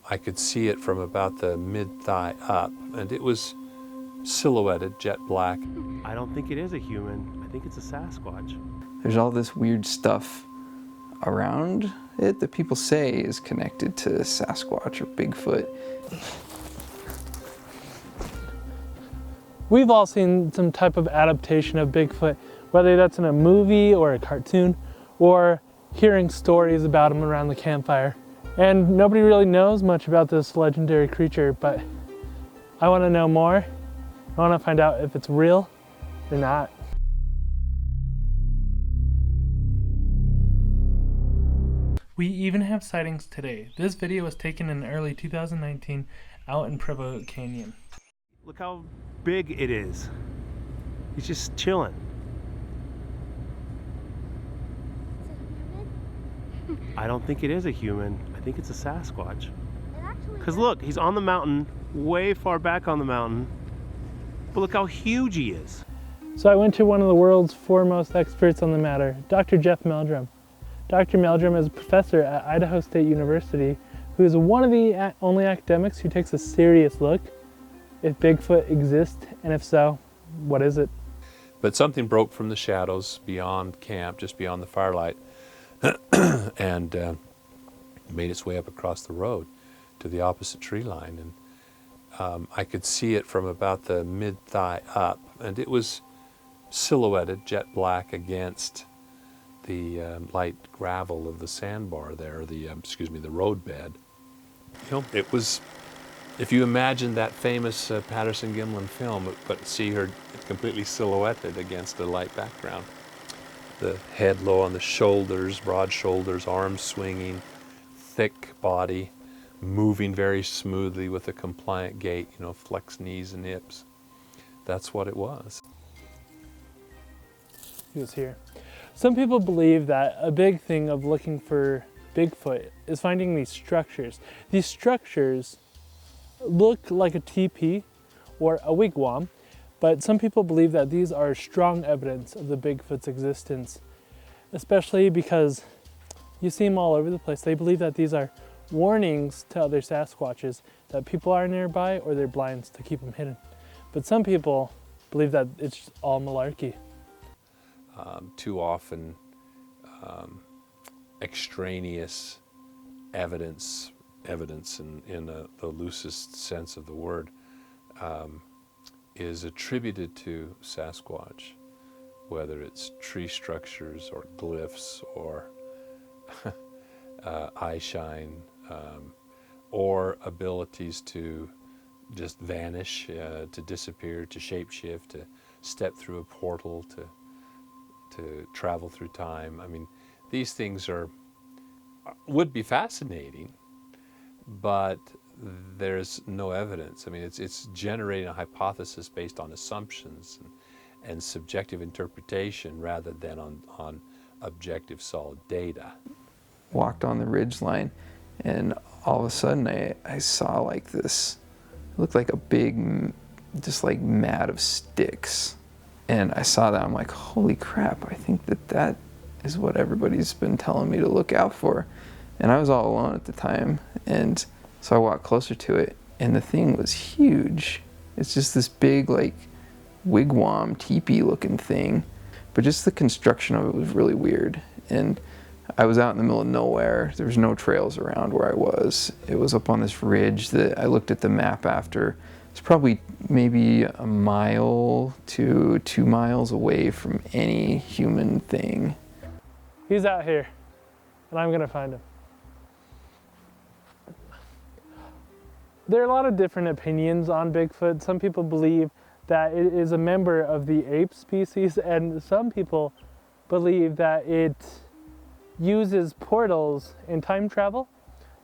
I could see it from about the mid-thigh up, and it was silhouetted, jet black. I don't think it is a human. I think it's a Sasquatch. There's all this weird stuff around it that people say is connected to Sasquatch or Bigfoot. We've all seen some type of adaptation of Bigfoot, whether that's in a movie or a cartoon, or hearing stories about him around the campfire. And nobody really knows much about this legendary creature, but I want to know more. I want to find out if it's real or not. We even have sightings today. This video was taken in early 2019 out in Provo Canyon. Look how big it is. He's just chilling. I don't think it is a human. I think it's a Sasquatch. Because look, he's on the mountain, way far back on the mountain. But look how huge he is. So I went to one of the world's foremost experts on the matter, Dr. Jeff Meldrum. Dr. Meldrum is a professor at Idaho State University who is one of the only academics who takes a serious look if Bigfoot exists, and if so, what is it? But something broke from the shadows beyond camp, just beyond the firelight, and made its way up across the road to the opposite tree line. And I could see it from about the mid-thigh up, and it was silhouetted, jet black, against the light gravel of the sandbar there, the roadbed. You know, it was, if you imagine that famous Patterson-Gimlin film, but see her completely silhouetted against a light background. The head low on the shoulders, broad shoulders, arms swinging, thick body, moving very smoothly with a compliant gait, you know, flex knees and hips. That's what it was. He was here. Some people believe that a big thing of looking for Bigfoot is finding these structures. These structures look like a teepee or a wigwam, but some people believe that these are strong evidence of the Bigfoot's existence, especially because you see them all over the place. They believe that these are warnings to other Sasquatches that people are nearby, or they're blinds to keep them hidden. But some people believe that it's all malarkey. Too often, extraneous evidence in the loosest sense of the word, is attributed to Sasquatch, whether it's tree structures or glyphs or eye shine, or abilities to just vanish, to disappear, to shapeshift, to step through a portal, to travel through time. I mean, these things would be fascinating, but there's no evidence. I mean, it's generating a hypothesis based on assumptions and subjective interpretation rather than on objective solid data. Walked on the ridge line, and all of a sudden I saw like this, it looked like a big, just like mat of sticks. And I saw that, I'm like, holy crap, I think that is what everybody's been telling me to look out for. And I was all alone at the time, and so I walked closer to it, and the thing was huge. It's just this big, like, wigwam, teepee looking thing. But just the construction of it was really weird. And I was out in the middle of nowhere. There was no trails around where I was. It was up on this ridge that I looked at the map after. It's probably maybe a mile to 2 miles away from any human thing. He's out here, and I'm gonna find him. There are a lot of different opinions on Bigfoot. Some people believe that it is a member of the ape species, and some people believe that it uses portals in time travel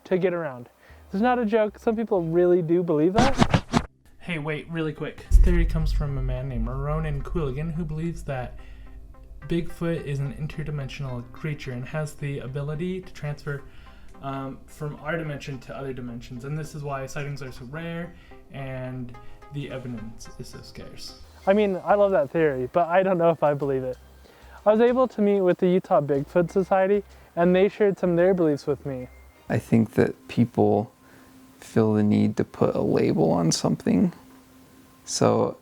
to get around. It's not a joke. Some people really do believe that. Hey, wait, really quick. This theory comes from a man named Ronan Cooligan, who believes that Bigfoot is an interdimensional creature and has the ability to transfer from our dimension to other dimensions. And this is why sightings are so rare and the evidence is so scarce. I mean, I love that theory, but I don't know if I believe it. I was able to meet with the Utah Bigfoot Society, and they shared some of their beliefs with me. I think that people feel the need to put a label on something. So,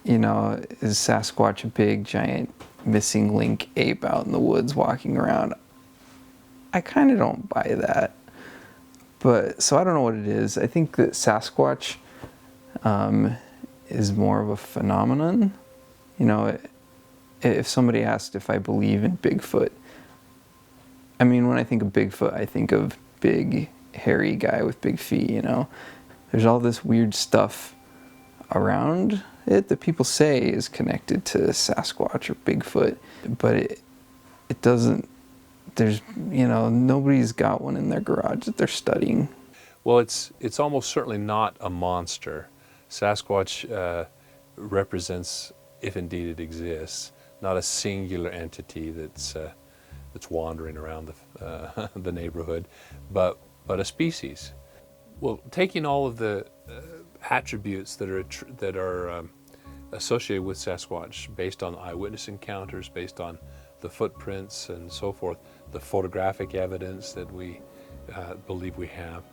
you know, is Sasquatch a big, giant, missing link ape out in the woods walking around? I kind of don't buy that. But, so I don't know what it is. I think that Sasquatch is more of a phenomenon. You know, if somebody asked if I believe in Bigfoot, I mean, when I think of Bigfoot, I think of big, hairy guy with big feet, you know. There's all this weird stuff around it that people say is connected to Sasquatch or Bigfoot, but it doesn't, there's, you know, nobody's got one in their garage that they're studying. Well, it's almost certainly not a monster. Sasquatch represents, if indeed it exists, not a singular entity that's wandering around the neighborhood, but a species. Well, taking all of the attributes that are associated with Sasquatch, based on eyewitness encounters, based on the footprints and so forth, the photographic evidence that we believe we have,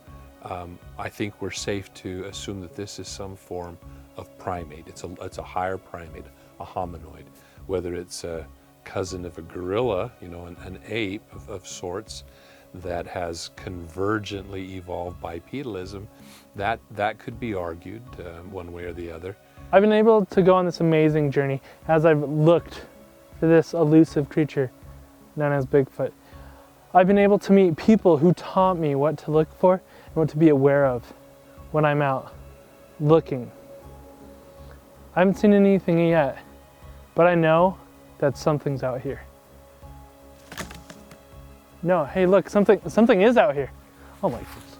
I think we're safe to assume that this is some form of primate. It's a higher primate, a hominoid, whether it's a cousin of a gorilla, you know, an ape of sorts that has convergently evolved bipedalism. That could be argued one way or the other. I've been able to go on this amazing journey as I've looked for this elusive creature known as Bigfoot. I've been able to meet people who taught me what to look for and what to be aware of when I'm out looking. I haven't seen anything yet, but I know that something's out here. No, hey look, something is out here. Oh my goodness.